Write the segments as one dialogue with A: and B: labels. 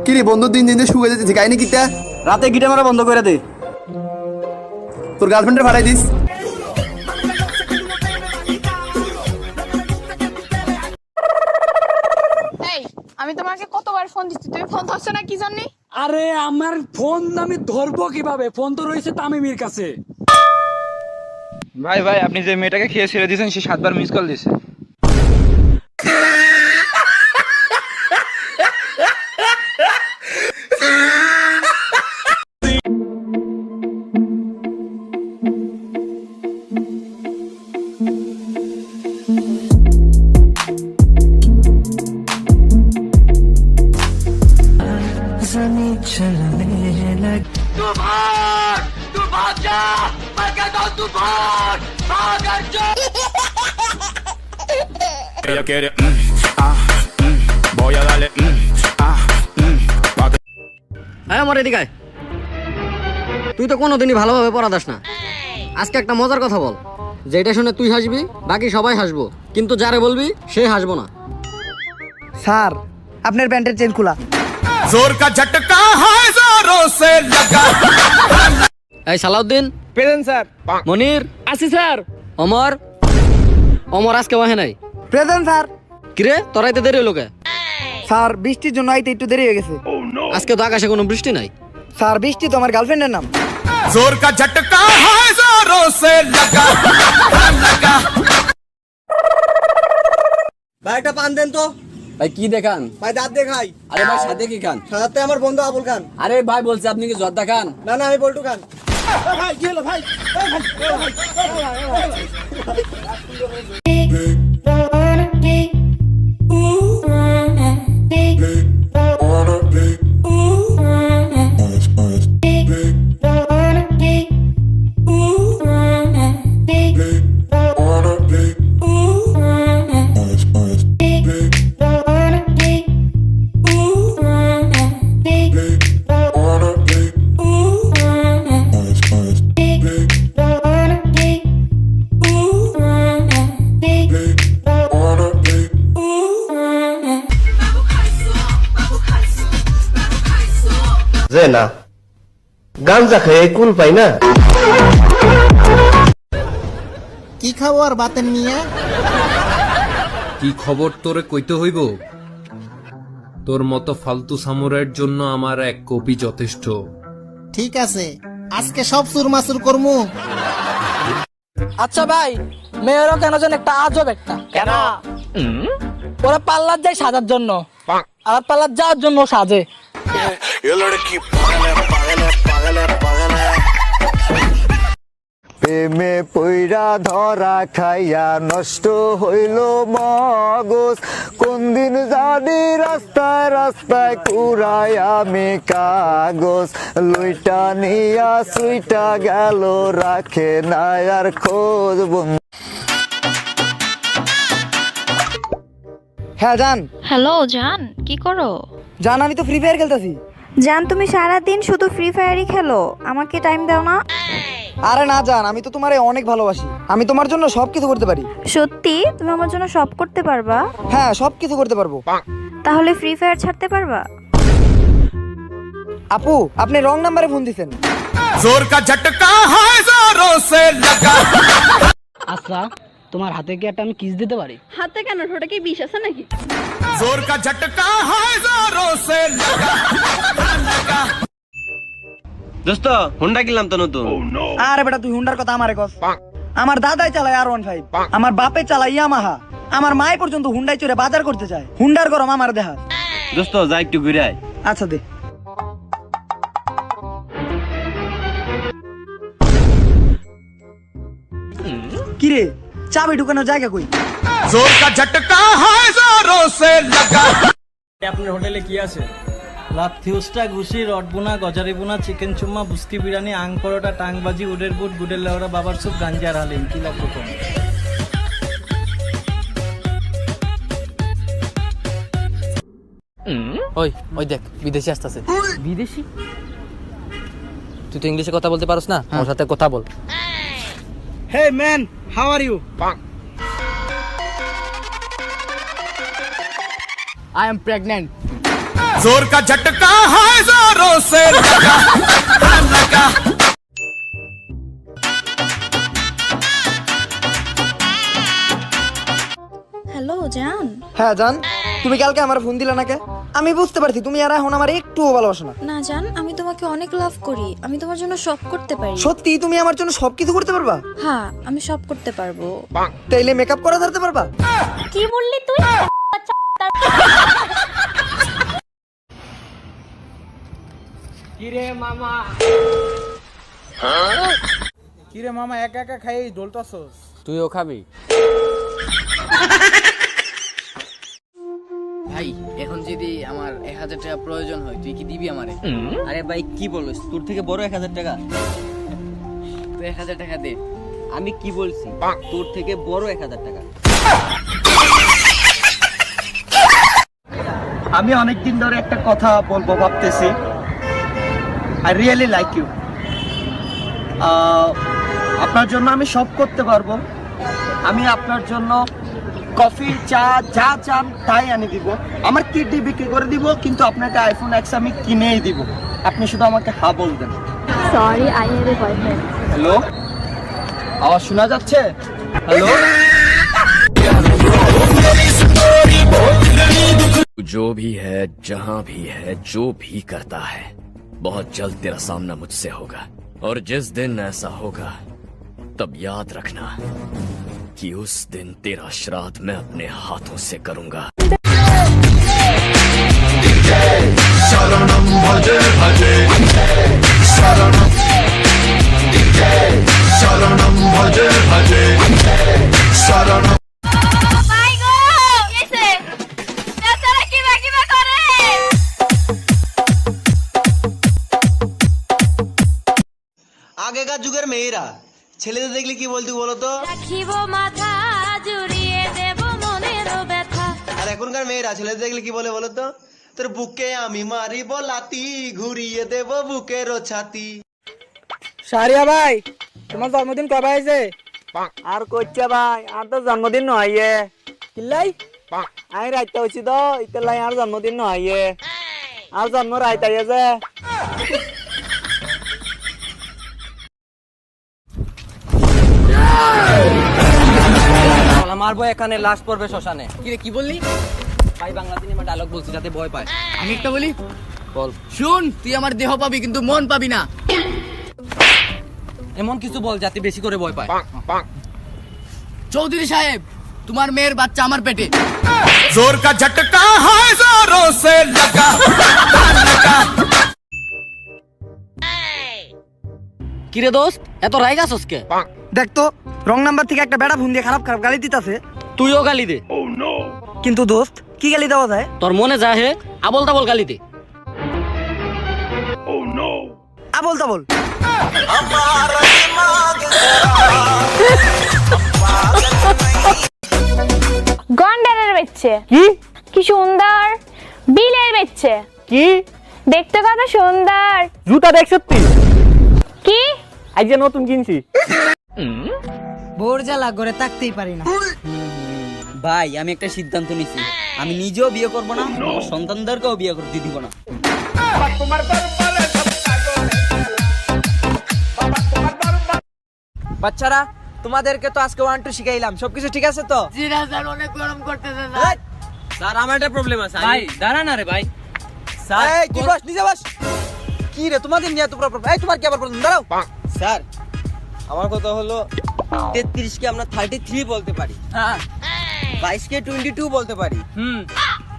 A: কি রে বন্ধু দিন দিন শুয়ে যেতেছি কাহিনী কিটা?
B: রাতে গিটার মারা বন্ধ করে দে।
A: তোর গার্লফ্রেন্ডে পাঠাই দিস।
C: এই আমি তোমাকে কতবার ফোন দিচ্ছি, তুমি ফোন ধরছো না কি জন্য?
D: আরে আমার ফোন আমি ধরবো কিভাবে? ফোন তো রয়েছে তামিমের কাছে।
E: ভাই ভাই আপনি যে মেয়েটাকে খেয়ে ছেড়ে দিয়েছেন সে 7 বার মিস কল দিয়েছে।
F: Ella quiere, voy a darle,
B: হ্যাঁ আমার এদিকে আয়। তুই তো কোনোদিনই ভালোভাবে পড়া দাস না। আজকে একটা মজার কথা বল, যেটা শুনে তুই হাসবি, বাকি সবাই হাসবো, কিন্তু যারে বলবি সে হাসবো না।
G: স্যার আপনার প্যান্টের চেন খোলা।
F: जोर का झटका है जोरों से लगा।
B: এই সালাউদ্দিন
G: প্রেজেন্ট স্যার।
B: মনির
D: আসি স্যার।
B: অমর অমর আজকে ওহে নাই।
G: Present sir.
B: কিরে তোরাইতে দেরি হলো কে?
G: স্যার বৃষ্টির জন্য আইতে একটু দেরি হয়ে গেছে।
B: আজকে তো আকাশে কোনো বৃষ্টি নাই।
G: স্যার বৃষ্টি তো আমার গার্লফ্রেন্ডের নাম।
F: जोर का झटका है जोरों से लगा, लगा।
G: ভাই একটা পান দেন তো।
D: ভাই কি দেখান?
G: ভাই দাঁত দেখাই।
D: আরে ভাই সাথে কি খান?
G: সাথে আমার বন্ধু আবুল খান।
D: আরে ভাই বলছে আপনি কি জর্দা খান?
G: না না আমি বল্টু খান। ভাই কি হলো ভাই?
H: যে না গাঞ্জা খেয়ে কুল পাই না।
G: কি খাবো আর বাতেন নিয়ে?
I: কি খবর তোরে কইতে হইব? তোর মতো ফালতু সামুরাইয়ের জন্য আমার এক কপি যথেষ্ট।
G: ঠিক আছে আজকে সব সুরমাসুর করমু।
D: আচ্ছা ভাই, মেয়েরও কেন যেন একটা আজব একটা। কেন? ওরা পার্লার যায় সাজার জন্য, আর পার্লার যাওয়ার জন্য সাজে।
H: প্রেমে পইরা ধরা খাইয়া নষ্ট হইল মগজ, কোন দিন জানি রাস্তায় রাস্তায় কুড়াই আমি কাগজ, লুইটা নিয়া সুইটা গেল রাখে না আর খোঁজ বন্ধু।
G: হ্যাঁ জান।
C: হ্যালো জান, কি করো?
G: জান আমি তো ফ্রি ফায়ার খেলতেছি।
J: জান তুমি সারাদিন শুধু ফ্রি ফায়ারই খেলো, আমাকে টাইম দাও না?
G: আরে না জান, আমি তো তোমারে অনেক ভালোবাসি, আমি তোমার জন্য সবকিছু করতে পারি।
J: সত্যি তুমি আমার জন্য সব করতে পারবা?
G: হ্যাঁ সবকিছু করতে পারবো।
J: তাহলে ফ্রি ফায়ার ছাড়তে পারবা?
G: আপু আপনি রং নাম্বারে ফোন দিছেন।
F: जोर का झटका है जोरों से लगा।
D: আচ্ছা তোমার হাতে কি একটা আমি কিস দিতে পারি?
C: হাতে কেন, ওটা কি বিষ আছে নাকি?
F: जोर का झटका है जोरों से लगा, लगा।
H: দোস্ত হুন্ডা কিনলাম তো নতুন।
G: আরে বেটা তুই হুন্ডার কথা আমারে কস। আমার দাদাই চালায় R15, আমার বাপে চালায় ইয়ামাহা, আমার মাই পর্যন্ত হুন্ডাই চড়ে বাজার করতে চায়। হুন্ডার গরম আমার দেহা।
H: দোস্ত যা একটু ঘুরে আয়।
G: আচ্ছা দে। কিরে চাবি ঢুকানোর জায়গা কই?
F: जोर का झटका है जोरों से लगा।
D: আপনার হোটেলে কি আছে? লাথিউস্টা, ঘুষি, রডবোনা, গজারিবোনা, চিকেন চুম্মা, বুস্কি বিরিয়ানি, আং পরোটা, টাংবাজি, উডের বুট, গুডের লেওড়া, বাবার স্যুপ, গাঞ্জার হালিম। কি লাগবে কোন?
B: ওই ওই দেখ বিদেশি আসতেছে। বিদেশি? তুই তো ইংলিশে কথা বলতে পারোস না, ওর সাথে কথা বল।
G: Hey man, how are you?
D: I am pregnant.
F: जोर का झटका है जोरों से लगा लगा।
J: হ্যালো জান।
G: হ্যাঁ জান, তুমি কালকে আমার ফোন দিলা না কে? আমি বুঝতে পারছি তুমি আর এখন আমার একটুও ভালোবাসো না।
J: না জান, আমি তোমাকে অনেক লাভ করি, আমি তোমার জন্য সব করতে পারি।
G: সত্যি তুমি আমার জন্য সবকিছু করতে পারবা?
J: হ্যাঁ, আমি সব করতে পারবো।
G: তাইলে মেকআপ করা ধরতে পারবা?
C: কি বললি তুই?
D: কিরে মামা একা একা খাই দোলতাছস?
B: তুইও খাবি? ভাই এখন যদি আমার 1000 টাকা প্রয়োজন হয় তুই কি দিবি আমারে? আরে ভাই কি বলিস, তোর থেকে বড় 1000 টাকা? তুই 1000 টাকা দে। আমি কি বলছি, তোর থেকে বড় 1000 টাকা।
G: আমি অনেকদিন ধরে একটা কথা বলবো ভাবতেছি। I really like you. আপনার জন্য আমি সব করতে পারবো। আমি আপনার জন্য কফি, চা যা চান তাই আনি দিব। আমার কিডনি বিক্রি করে দিব, কিন্তু আপনাকে আইফোন X আমি কিনেই দিব। আপনি শুধু আমাকে হ্যাঁ বলবেন।
C: Sorry, I have a boyfriend.
G: Hello, আওয়াজ শোনা যাচ্ছে? হ্যালো,
K: जो भी है, जहां भी है, जो भी करता है, बहुत जल्द तेरा सामना मुझसे होगा। और जिस दिन ऐसा होगा तब याद रखना कि उस दिन तेरा श्राद्ध मैं अपने हाथों से करूंगा। शरणम भजे भजे शरणम शरणम भजे भजे शरणम।
G: আগেকার যুগের মেয়েরা ছেলেদের দেখলে কি বলতো বলো তো?
C: রাখিব মাথা জুড়িয়ে দেব মনের ব্যথা।
G: আর এখনকার মেয়েরা ছেলেদের দেখলে কি বলে বলো তো? তোর বুকে আমি মারিব লাতি, ঘুরিয়ে দেব বুকের ছাতি। সারিয়া ভাই, তোমার জন্মদিন কবে আছে? আর কইছে ভাই, আর তো জন্মদিন নয়। কিল্লাই আই রাইতে হইছি তো, ইতেলাই আর জন্মদিন নয়। আর জন্ম রাইতে আছে।
B: মারবো এখানে, লাশ পড়বে শ্মশানে। কি রে কি বললি ভাই? বাংলা সিনেমা ডায়লগ বলছি যাতে ভয় পায়। আমি একটা বলি, বল। শুন, তুই আমার দেহ পাবি কিন্তু মন পাবি না। এমন কিছু বল যাতে বেশি করে ভয় পায়। চৌধুরী সাহেব, তোমার মেয়ের বাচ্চা আমার পেটে।
F: जोर का झटका है जोरों से लगा लगा।
B: কিরে দোস্ত, এত রাগ আছস কে?
G: দেখ তো, রং নাম্বার থেকে একটা বেড়া ফোন দিয়ে খারাপ খারাপ গালি দিতেছে।
B: তুইও গালি দে।
G: কিন্তু দোস্ত, কি গালি দেওয়া যায়?
B: তোর মনে যা হে আবল তাবল গালি দে।
G: আবল তাবল।
C: গন্ডারের বেচছে।
B: কি
C: কি সুন্দর। বিলের বেচছে।
B: কি
C: দেখতে কত সুন্দর।
B: জুতা দেখ সত্যি?
C: কি
B: আজ নতুন কিনছি।
G: বোর জ্বালা করে থাকতেই পারি না।
B: ভাই আমি একটা সিদ্ধান্ত নিছি, আমি নিজেও বিয়ে করব না, আমার সন্তানদেরকেও বিয়ে করতে দিব না।
G: বাচ্চারা, তোমাদেরকে তো আজকে 1 2 শিখাইলাম, সবকিছু ঠিক আছে তো?
B: জি না স্যার, অনেক গরম করতেছে স্যার। স্যার আমার একটা প্রবলেম আছে। ভাই দাঁড়া না রে ভাই। স্যার
G: এই কি বস, নিজে বস। কি রে তোমাদের নিয়ে এত প্রবলেম? এই তোমার কি আবার প্রবলেম? দাঁড়াও।
B: স্যার আমার কথা হলো 33 কে আমরা 33 বলতে পারি, হ্যাঁ 22 কে 22 বলতে পারি,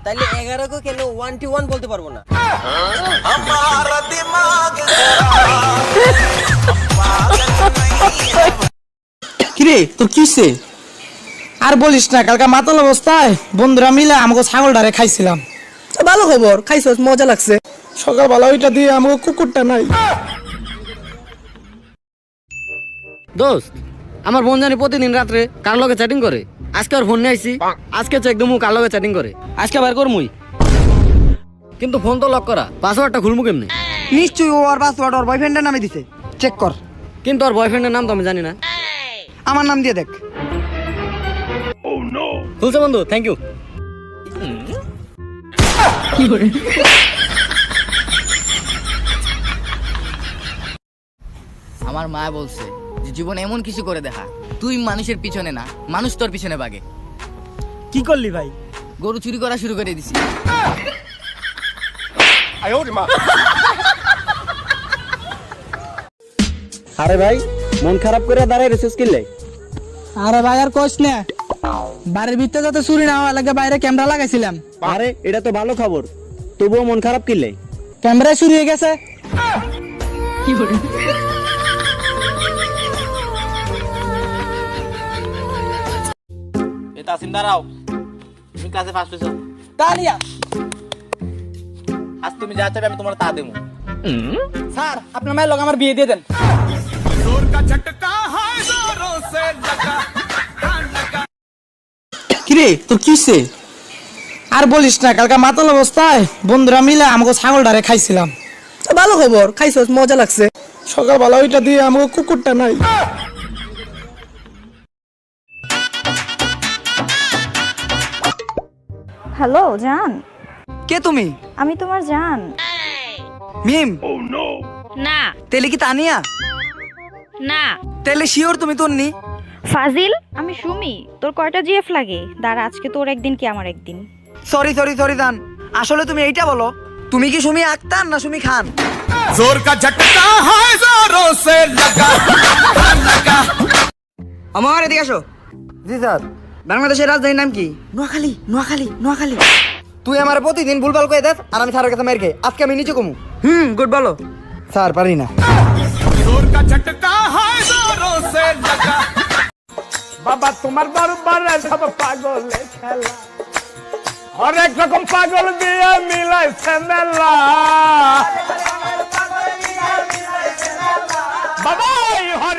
B: তাহলে 11 কে কেন 121 বলতে পারবো না?
G: কিরে তোর কিসে? আর বলিস না, কালকে মাতাল অবস্থায় বন্ধুরা মিলে আমাকে ছাগলটারে খাইছিলাম। ভালো খবর, খাইছস, মজা লাগছে। সকালবেলা ওইটা দিয়ে আমাকে কুকুরটা নাই।
B: দোস্ত, আমার বোন জানি প্রতিদিন রাত্রে কার লগে চ্যাটিং করে। আজকে আর ফোন নিয়ে আইছি, আজকে চেক দেবো কার লগে চ্যাটিং করে। আজকে বার করমুই, কিন্তু ফোন তো লক করা, পাসওয়ার্ডটা খুলমু কেমনে?
G: নিশ্চয়ই ও আর পাসওয়ার্ড ওর বয়ফ্রেন্ডের নামে দিছে, চেক কর।
B: কিন্তু ওর বয়ফ্রেন্ডের নাম তো আমি জানি না।
G: আমার নাম দিয়ে দেখ।
B: খুলছে বন্ধু, থ্যাংক ইউ। আমার মা বলছে যে জীবনে এমন কিছু করে দেখা তুই মানুষের পিছনে না, মানুষ তোর পিছনে ভাগে।
D: কি করলি ভাই?
B: গরু চুরি করা শুরু করে দিছি।
G: আরে ভাই মন খারাপ করে দাঁড়ায় রেসেস কিনলে?
D: আরে ভাই আর কোচ না, বাড়ির ভিতরে যাতে চুরি না হওয়া লাগে বাইরে ক্যামেরা লাগাইছিলাম।
G: আরে এটা তো ভালো খবর, তবুও মন খারাপ কিনলে?
D: ক্যামেরা চুরি হয়ে গেছে।
G: তাসিম দাঁড়াও, তুমি কাছে ফার্স্ট হয়েছো।
D: তালিয়া
G: আজ তুমি যা চাইবে আমি তোমার তা দেবো।
D: স্যার আপনার মায়ের লোক আমার বিয়ে দিয়ে দেন।
F: जोर का झटका है जोरों से लगा।
D: কিরে তোর কিসে? আর বলিস না, কালকে মাতাল অবস্থায় বন্ধুরা মিলে আমাকে ছাগলটারে খাইছিলাম। ভালো খবর, খাইছস, মজা লাগছে। সকালবেলা ওইটা দিয়ে আমাকে কুকুরটা নাই।
J: হ্যালো জান,
D: কে তুমি?
J: আমি তোমার জান।
D: মিম?
C: না
D: তেলে কি তানিয়া?
C: না
D: তেলে শিওর তুমি তন্নি?
J: ফাজিল, আমি সুমি। তোর কয়টা জিএফ লাগে? দাঁড়া, আজকে তোর একদিন কি আমার একদিন।
D: সরি জান, আসলে তুমি এইটা বলো, তুমি কি সুমি আক্তার না সুমি খান?
F: जोर का झटका है जोरों से लगा।
D: আমার এদিকে আসো। জি স্যার। বাংলাদেশের রাজধানীর নাম কি? নোয়াখালী। নোয়াখালী। তুই আমার প্রতিদিন ভুলভাল কয়ে দেস আর আমি স্যারের কাছে মার খেয়ে, আজকে আমি নিচে কমু। গুড বলো। স্যার পারি না।
F: जोर का झटका है जोरों से लगा। बाबा तुम्हार बार सब पागल खेला, हर एक रकम पागल दिया मिला सेमेला। बाबा हर